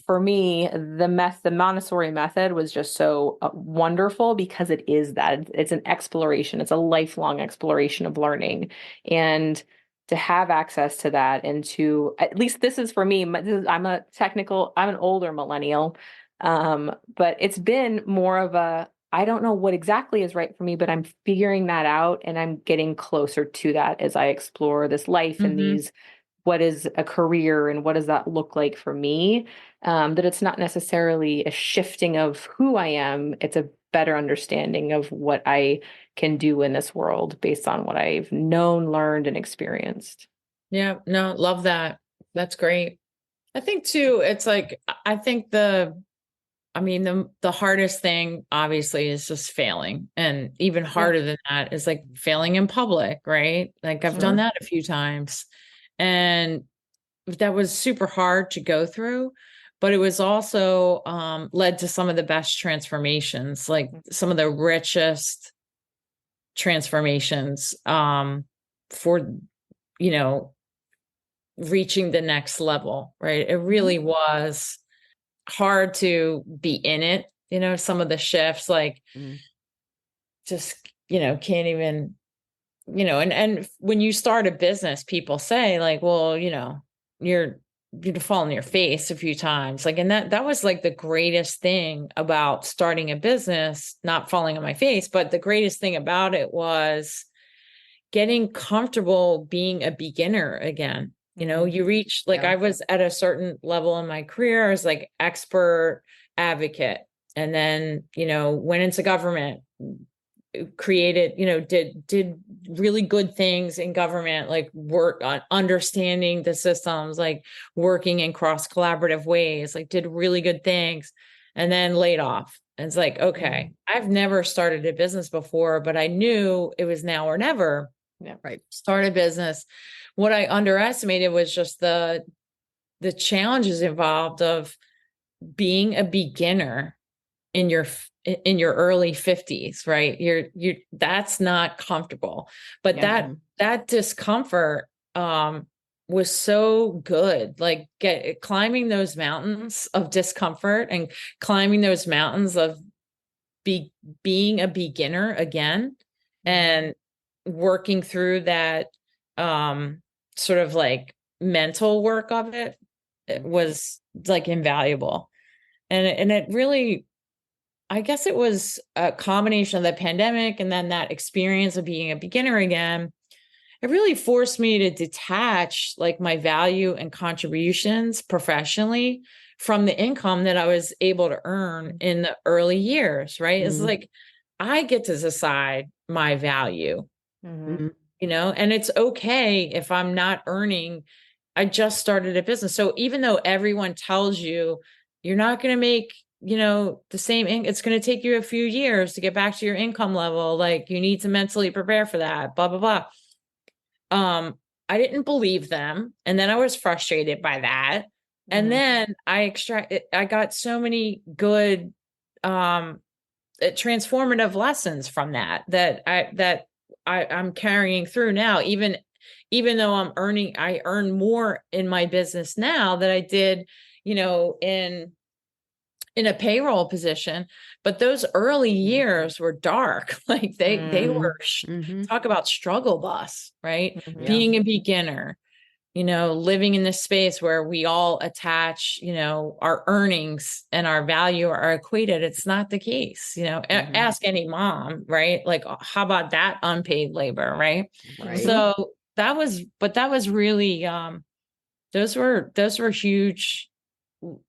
Speaker 2: for me, the Montessori method was just so wonderful because it is that it's an exploration. It's a lifelong exploration of learning. And to have access to that, and to, at least this is for me, I'm an older millennial. But it's been more of I don't know what exactly is right for me, but I'm figuring that out and I'm getting closer to that as I explore this life and what is a career and what does that look like for me? That it's not necessarily a shifting of who I am. It's a better understanding of what I can do in this world based on what I've known, learned, and experienced.
Speaker 1: Yeah, no, love that. That's great. I think too, it's like, I think the hardest thing obviously is just failing. And even harder than that is like failing in public, right? Like I've done that a few times. And that was super hard to go through, but it was also led to some of the best transformations, like some of the richest transformations for, you know, reaching the next level, right? It really was hard to be in it, you know, some of the shifts, like just, you know, can't even, you know, and when you start a business, people say like, well, you know, you'd fall on your face a few times. Like, and that was like the greatest thing about starting a business, not falling on my face, but the greatest thing about it was getting comfortable being a beginner again. You know, you reach, like I was at a certain level in my career, I was like expert advocate, and then, you know, went into government, created, you know, did really good things in government, like work on understanding the systems, like working in cross collaborative ways, like did really good things, and then laid off. And it's like, okay, I've never started a business before, but I knew it was now or never.
Speaker 3: Yeah, right.
Speaker 1: Start a business. What I underestimated was just the challenges involved of being a beginner in your early 50s, right? You're that's not comfortable. But that discomfort was so good. Like climbing those mountains of discomfort and climbing those mountains of being a beginner again and working through that sort of like mental work of it was like invaluable. And it really, I guess it was a combination of the pandemic and then that experience of being a beginner again. It really forced me to detach like my value and contributions professionally from the income that I was able to earn in the early years, right? It's like I get to decide my value, you know, and it's okay if I'm not earning. I just started a business. So even though everyone tells you you're not going to make, you know, the same, it's going to take you a few years to get back to your income level. Like you need to mentally prepare for that, blah, blah, blah. I didn't believe them. And then I was frustrated by that. And then I got so many good, transformative lessons from that I'm carrying through now, even though I earn more in my business now that I did, you know, in a payroll position, but those early years were dark. Like they were talk about struggle bus, right? Being a beginner, you know, living in this space where we all attach, you know, our earnings and our value are equated. It's not the case, you know, ask any mom, right? Like, how about that unpaid labor, right? So that was really, those were huge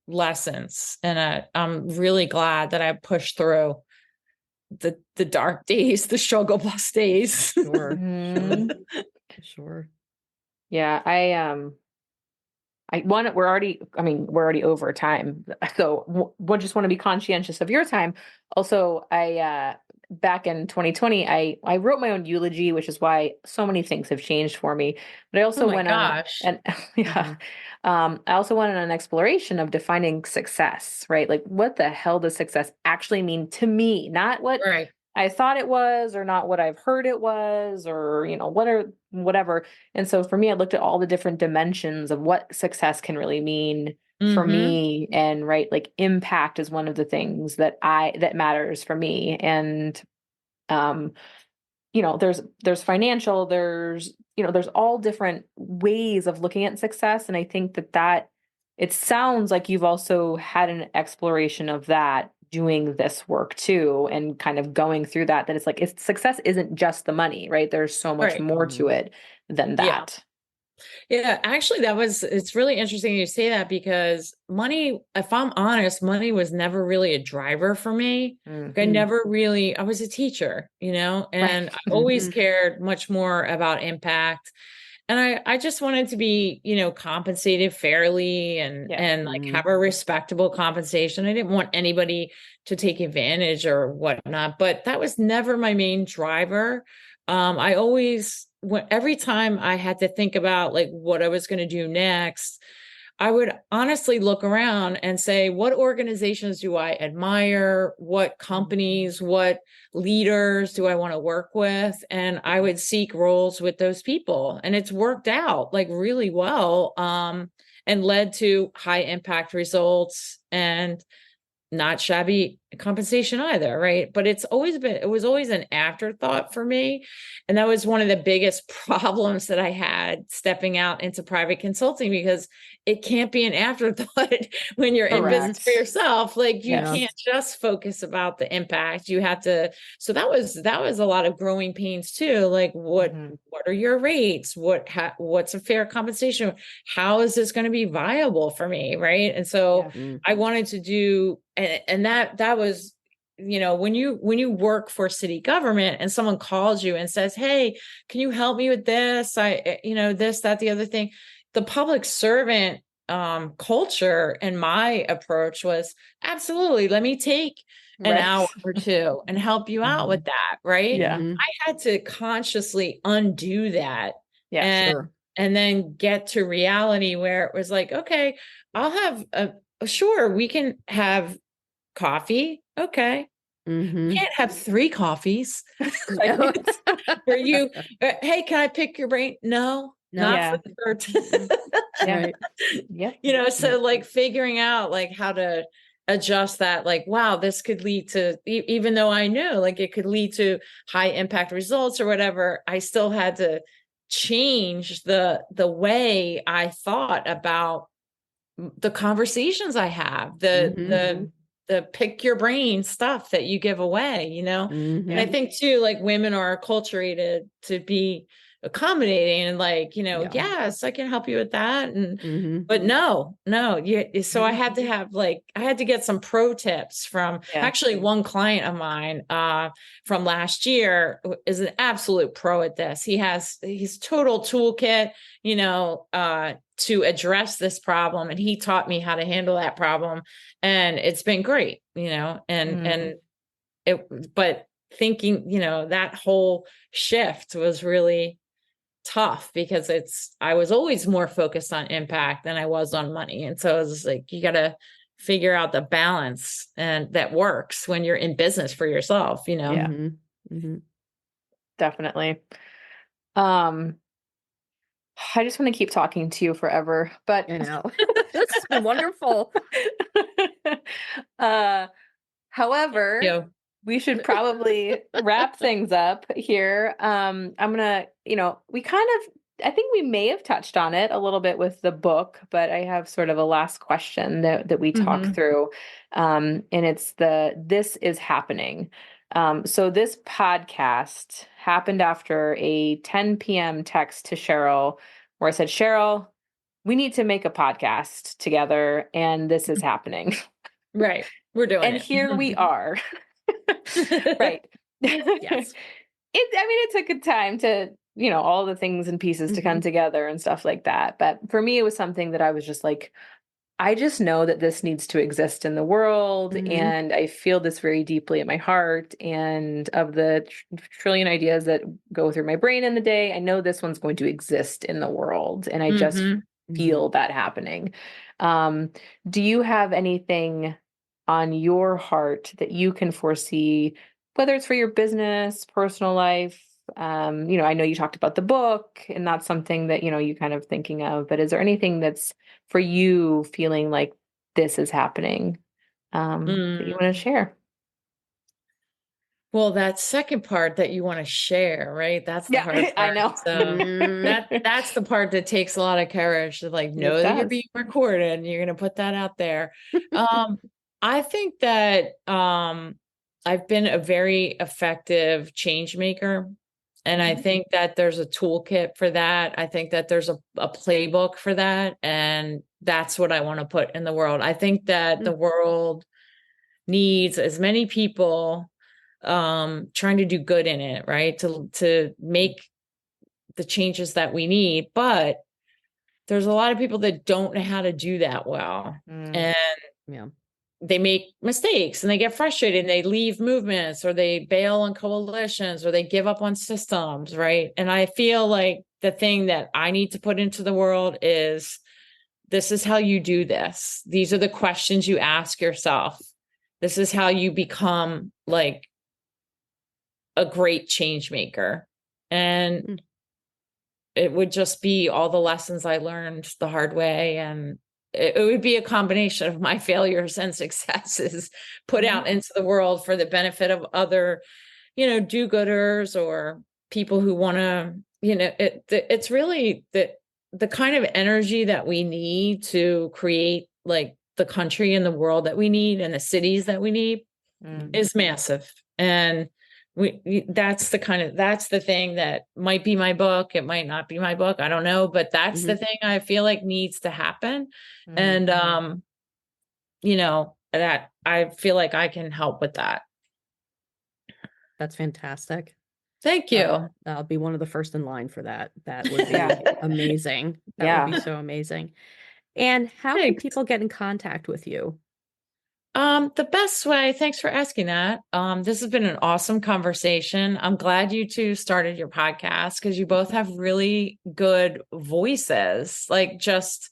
Speaker 1: lessons. And I'm really glad that I pushed through the dark days, the struggle bus days.
Speaker 3: Sure.
Speaker 2: Yeah. We're already over time. So we just want to be conscientious of your time. Also, back in 2020, I wrote my own eulogy, which is why so many things have changed for me. But I also went on I also went on an exploration of defining success, right? Like what the hell does success actually mean to me? Not what I thought it was, or not what I've heard it was, or, you know, whatever. And so for me, I looked at all the different dimensions of what success can really mean for me. And like impact is one of the things that matters for me. And, you know, there's financial, there's all different ways of looking at success. And I think that it sounds like you've also had an exploration of that doing this work too, and kind of going through that it's like, success isn't just the money, right? There's so much more to it than that.
Speaker 1: Yeah, actually it's really interesting you say that, because money, if I'm honest, money was never really a driver for me. I was a teacher, you know, and I always cared much more about impact. And I just wanted to be, you know, compensated fairly and like have a respectable compensation. I didn't want anybody to take advantage or whatnot, but that was never my main driver. I always, every time I had to think about like what I was going to do next, I would honestly look around and say, what organizations do I admire? What companies, what leaders do I want to work with? And I would seek roles with those people. And it's worked out like really well, and led to high impact results and not shabby compensation either, right? But it was always an afterthought for me. And that was one of the biggest problems that I had stepping out into private consulting, because it can't be an afterthought when you're in business for yourself. Like you can't just focus about the impact. You have to, so that was a lot of growing pains too. Like what are your rates? What's a fair compensation? How is this going to be viable for me? Right. And so I wanted to do, and that was, you know, when you work for city government and someone calls you and says, hey, can you help me with this? You know, this, that, the other thing, the public servant culture and my approach was absolutely, let me take an hour or two and help you out with that. Right. I had to consciously undo that. And then get to reality where it was like, okay, I'll have sure, we can have coffee. Okay. You can't have 3 coffees. Like, where you, hey, can I pick your brain? No,
Speaker 3: No.
Speaker 1: not
Speaker 2: Yeah.
Speaker 1: for the
Speaker 2: Yeah.
Speaker 3: Right.
Speaker 2: Yep.
Speaker 1: you know, so like figuring out like how to adjust that, like, wow, this could lead to, even though I knew like it could lead to high impact results or whatever, I still had to change the way I thought about the conversations I have, the pick your brain stuff that you give away, you know? And I think too, like women are acculturated to be accommodating and like, you know, yes, I can help you with that. And, but no, so I had to have like, I had to get some pro tips from actually one client of mine, from last year is an absolute pro at this. He has his total toolkit, you know, to address this problem. And he taught me how to handle that problem. And it's been great, you know, and but thinking, you know, that whole shift was really tough because I was always more focused on impact than I was on money. And so it was like, you got to figure out the balance and that works when you're in business for yourself, you know?
Speaker 2: Yeah. Definitely. I just want to keep talking to you forever, but
Speaker 3: I know. This has been wonderful.
Speaker 2: However, we should probably wrap things up here. I'm gonna, you know, I think we may have touched on it a little bit with the book, but I have sort of a last question that we talk through. And it's this is happening. So this podcast happened after a 10 p.m. text to Cheryl where I said, Cheryl, we need to make a podcast together and this is happening.
Speaker 1: Right. We're doing
Speaker 2: and
Speaker 1: it.
Speaker 2: here we are. Right.
Speaker 3: Yes.
Speaker 2: It took a time to, you know, all the things and pieces to come together and stuff like that. But for me, it was something that I was just like, I just know that this needs to exist in the world. And I feel this very deeply in my heart. And of the trillion ideas that go through my brain in the day, I know this one's going to exist in the world. And I just feel that happening. Do you have anything on your heart that you can foresee, whether it's for your business, personal life? You know, I know you talked about the book and that's something that, you know, you kind of thinking of, but is there anything that's for you feeling like this is happening, that you want to share?
Speaker 1: Well, that second part that you want to share, right? That's the hard part.
Speaker 2: I know.
Speaker 1: So that's the part that takes a lot of courage to like know that you're being recorded and you're going to put that out there. I think that I've been a very effective change maker. And I think that there's a toolkit for that. I think that there's a playbook for that. And that's what I want to put in the world. I think that the world needs as many people trying to do good in it, right? To make the changes that we need. But there's a lot of people that don't know how to do that well. And they make mistakes and they get frustrated and they leave movements or they bail on coalitions or they give up on systems, right? And I feel like the thing that I need to put into the world is, this is how you do this. These are the questions you ask yourself. This is how you become like a great change maker. And it would just be all the lessons I learned the hard way. And it would be a combination of my failures and successes put out into the world for the benefit of other, you know, do-gooders or people who want to, you know, it's really the kind of energy that we need to create like the country and the world that we need and the cities that we need is massive. And that's the thing that might be my book. It might not be my book. I don't know, but that's the thing I feel like needs to happen. And, you know, that I feel like I can help with that.
Speaker 3: That's fantastic.
Speaker 1: Thank you.
Speaker 3: I'll be one of the first in line for that. That would be amazing. That would be so amazing. And how can people get in contact with you?
Speaker 1: The best way, thanks for asking that. This has been an awesome conversation. I'm glad you two started your podcast because you both have really good voices, like just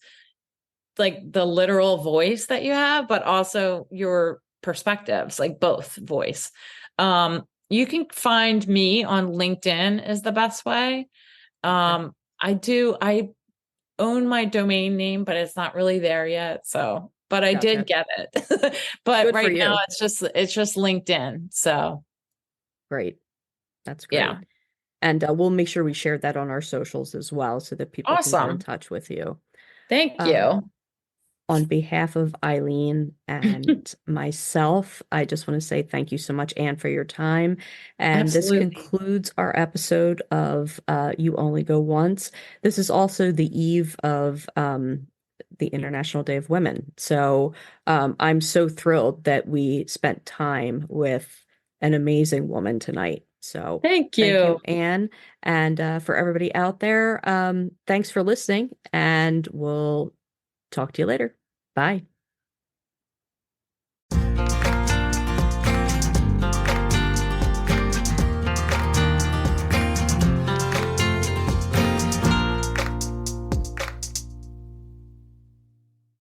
Speaker 1: like the literal voice that you have, but also your perspectives, like both voice. You can find me on LinkedIn is the best way. I own my domain name, but it's not really there yet. So, but I
Speaker 3: Gotcha.
Speaker 1: did get it. But
Speaker 3: Good for
Speaker 1: right now
Speaker 3: you.
Speaker 1: it's just LinkedIn. So
Speaker 3: Great. That's great.
Speaker 1: yeah.
Speaker 3: And we'll make sure we share that on our socials as well so that people can get in
Speaker 1: Awesome.
Speaker 3: touch with you.
Speaker 1: Thank you.
Speaker 3: On behalf of Eileen and myself, I just want to say thank you so much, Anne, for your time. And this
Speaker 1: Absolutely.
Speaker 3: concludes our episode of You Only Go Once. This is also the eve of the International Day of Women. So I'm so thrilled that we spent time with an amazing woman tonight. So
Speaker 1: Thank
Speaker 3: thank you,
Speaker 1: you.
Speaker 3: Anne. And for everybody out there, thanks for listening, and we'll talk to you later. Bye.